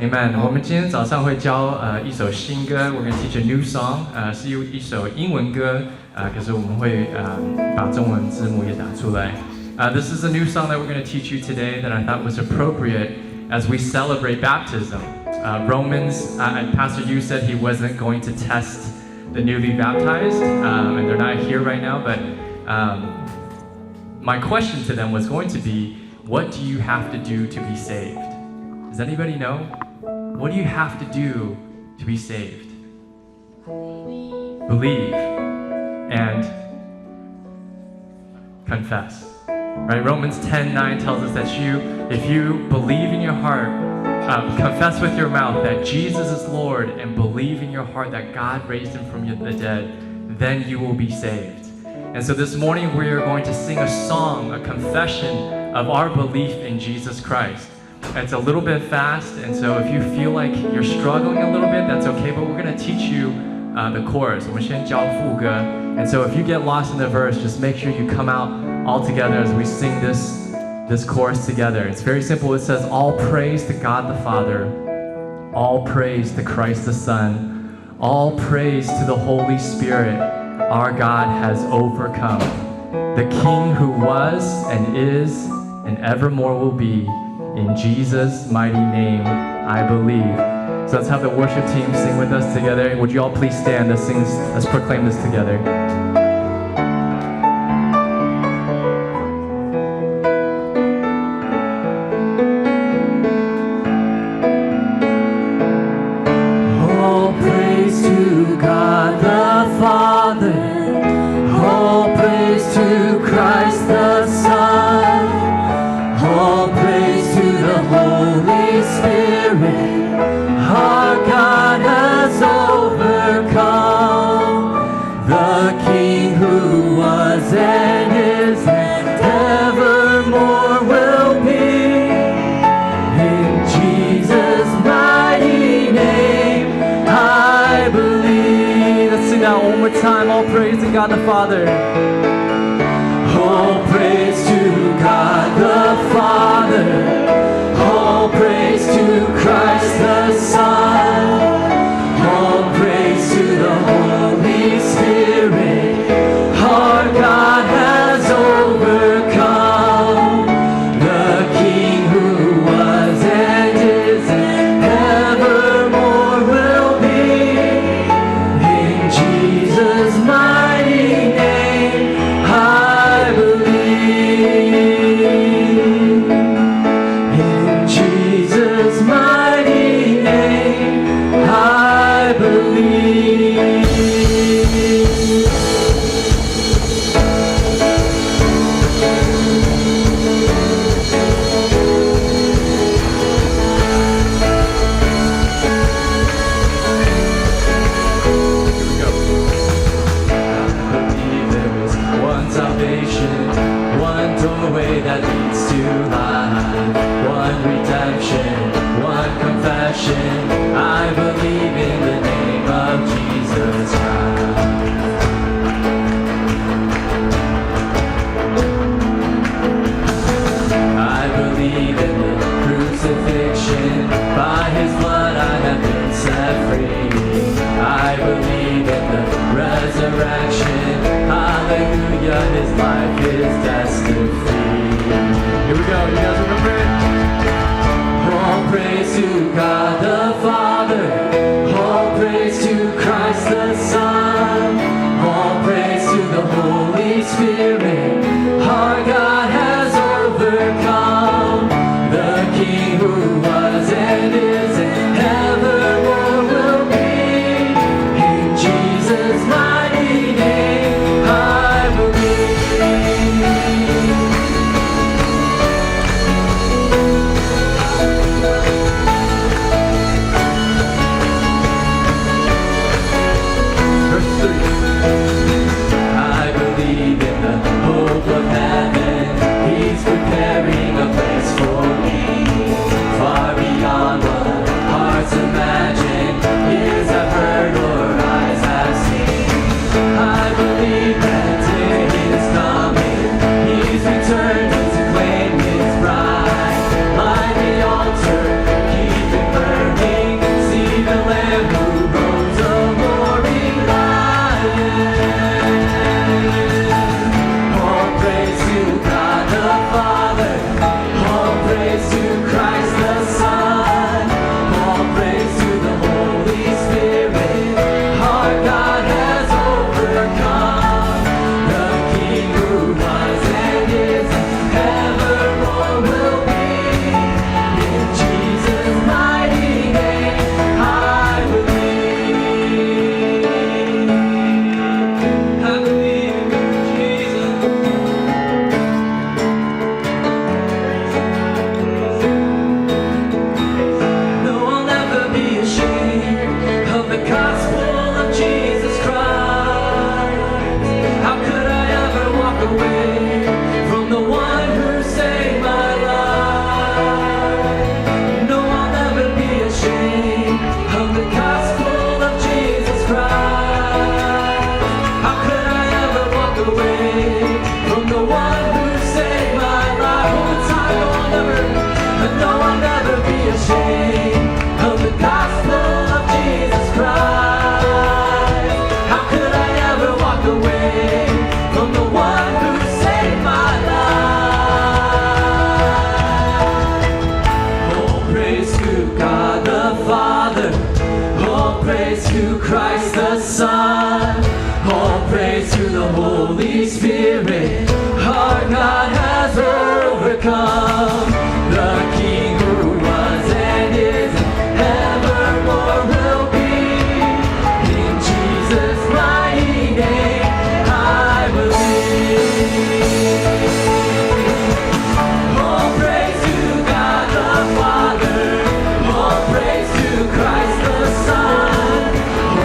Amen。我们今天早上会教一首新歌 ，We're going to teach a new song， 是一首英文歌，可是我们会把中文字幕也打出来。This is a new song that we're going to teach you today that I thought was appropriate as we celebrate baptism. Romans, Pastor Yu said he wasn't going to test the newly baptized, and they're not here right now, but my question to them was going to be, what do you have to do to be saved? Does anybody know? What do you have to do to be saved? Believe and confess. Right? Romans 10:9 tells us that if you believe in your heart, confess with your mouth that Jesus is Lord and believe in your heart that God raised him from the dead, then you will be saved. And so this morning we are going to sing a song, a confession of our belief in Jesus Christ. It's a little bit fast, and so if you feel like you're struggling a little bit, that's okay, but we're going to teach you the chorus. 我们先教副歌. And so if you get lost in the verse, just make sure you come out all together as we sing this chorus together. It's very simple. It says, all praise to God the Father, all praise to Christ the Son, all praise to the Holy Spirit. Our God has overcome. The King who was and is and evermore will be. In Jesus' mighty name, I believe. So let's have the worship team sing with us together. Would you all please stand? Let's proclaim this together. All praise to God the Father. All praise to Christ the Son. All praise to the Holy Spirit. Our God has overcome. The King who was and is and evermore will be. In Jesus' mighty name, I believe. Let's sing that one more time. All praise to God the Father. All praise to God the Father. All praise to Christ the Son. All praise to the Holy Spirit. Our God has overcome. The King who was and is and evermore will be. In Jesus' mighty name, I believe. In Jesus' mighty name, I believe. One doorway that leads to life, one redemption, one confession. I believe in the name of Jesus Christ. I believe in the crucifixion. By his blood I have been set free. I believe in the resurrection. Hallelujah, his life is death-defeated. Here we go, you guys remember it? All praise to God the Father. All praise to Christ the Son. All praise to the Holy Spirit. Our God has overcome. The King who was and is and evermore will be. In Jesus' mighty name, I believe. overcome. The King who was and is and evermore will be. In Jesus' mighty name, I believe. All praise to God the Father. All praise to Christ the Son.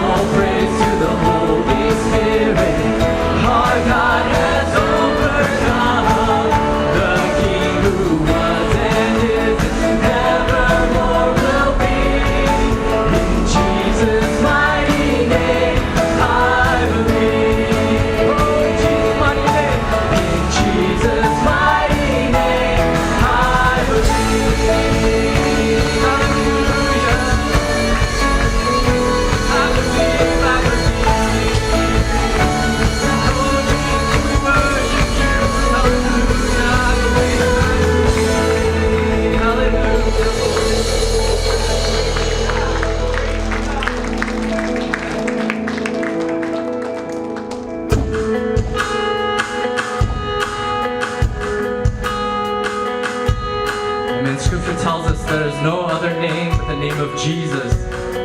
All praise to the Holy Spirit. Our God has overcome. The King who was and is and evermore will be. In Jesus' mighty name, I believe. Oh, in Jesus' mighty name. In Jesus' mighty name, I believe. Hallelujah. I believe, I believe. Oh, Jesus, we worship you. Hallelujah, I believe. Hallelujah. Amen. Scripture tells us there is no other name but the name of Jesus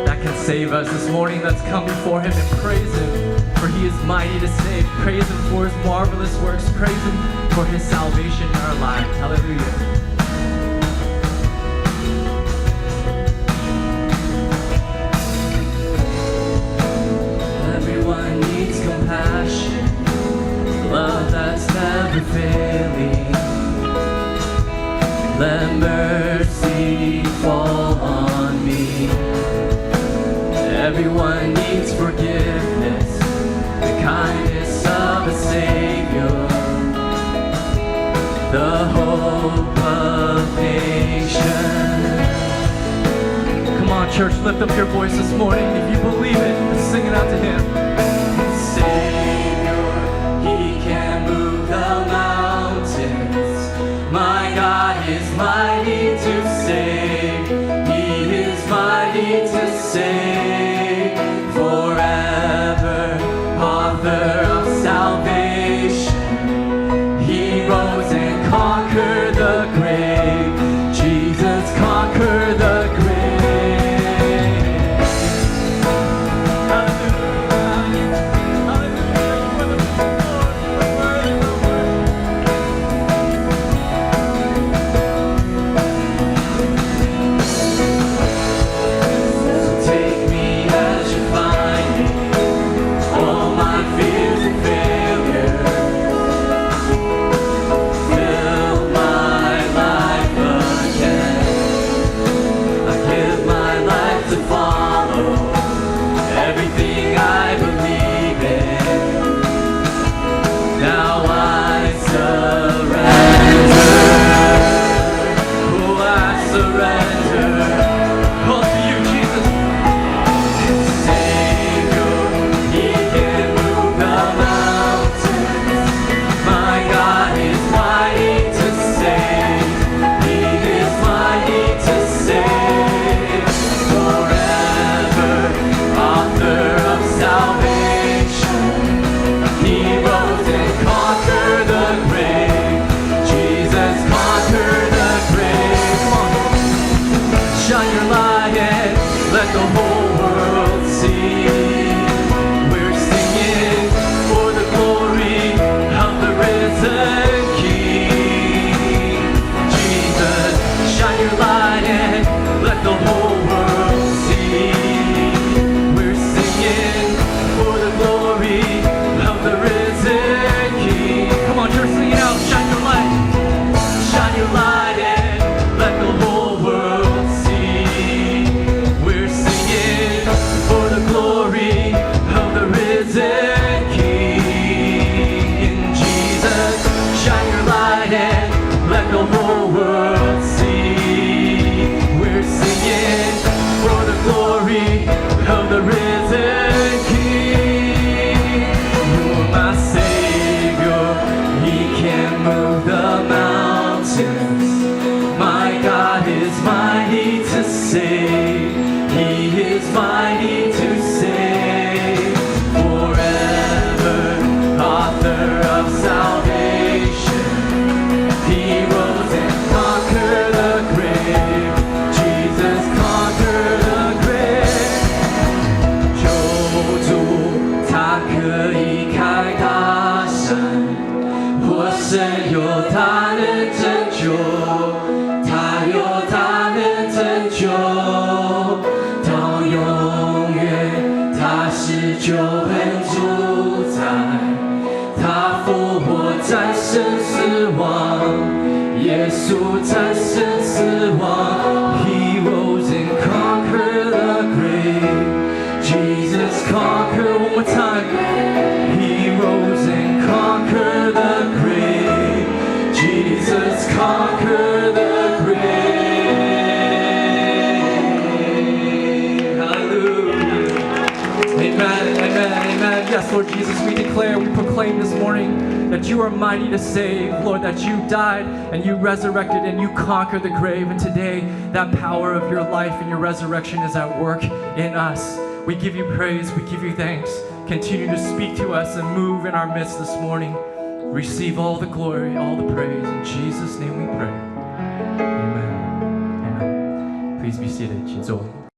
that can save us. This morning, let's come before Him and praise Him, for He is mighty to save. Praise Him for His marvelous works. Praise Him for His salvation in our lives. Hallelujah. Everyone needs compassion, love that's never failing. Let mercy fall on me. Everyone needs forgiveness, the kindness of a Savior, the hope of nations. Come on, church, lift up your voice this morning. If you believe it, let's sing it out to Him. Savior, He can move the mountains. My God is mighty to save. He is mighty to save forever. Author of salvation, He rose and conquered the grave. Jesus conquered the grave. Take me as you find me, all my fears and failure. Fill my life again. I give my life to follow everything I believe in. Now I surrender. Oh, I surrender. All to you, Jesus. Savior, He can move the mountains. My God is mighty to save. He is mighty to save forever. Author of salvation, He rose and conquered the grave. Jesus conquered the grave. Come on. Shine your light and let the whole world see. We're singing for the glory of the risen King. Jesus, shine your light and let the whole world see. We're singing for the glory of the risen King. Come on, church, sing it out. Shine your light. Shine your light and let the whole world see. We're singing for the glory of the risen King. Jesus, shine your light and let the whole world see. We're singing for the glory of the risen King. You're my Savior, He can move the mountains. My God is mighty to save. He is mighty to save forever. Author of salvation, He rose 稣战胜死亡 He rose and conquered the grave Jesus conquered one more time He rose and conquered the grave Jesus conquered the grave Hallelujah Amen, amen, amen. Yes, Lord Jesus, we declare, we proclaim this morning that you are mighty to save, Lord, that you died and you resurrected and you conquered the grave. And today, that power of your life and your resurrection is at work in us. We give you praise, we give you thanks. Continue to speak to us and move in our midst this morning. Receive all the glory, all the praise. In Jesus' name we pray. Amen. Amen. Please be seated. 请坐。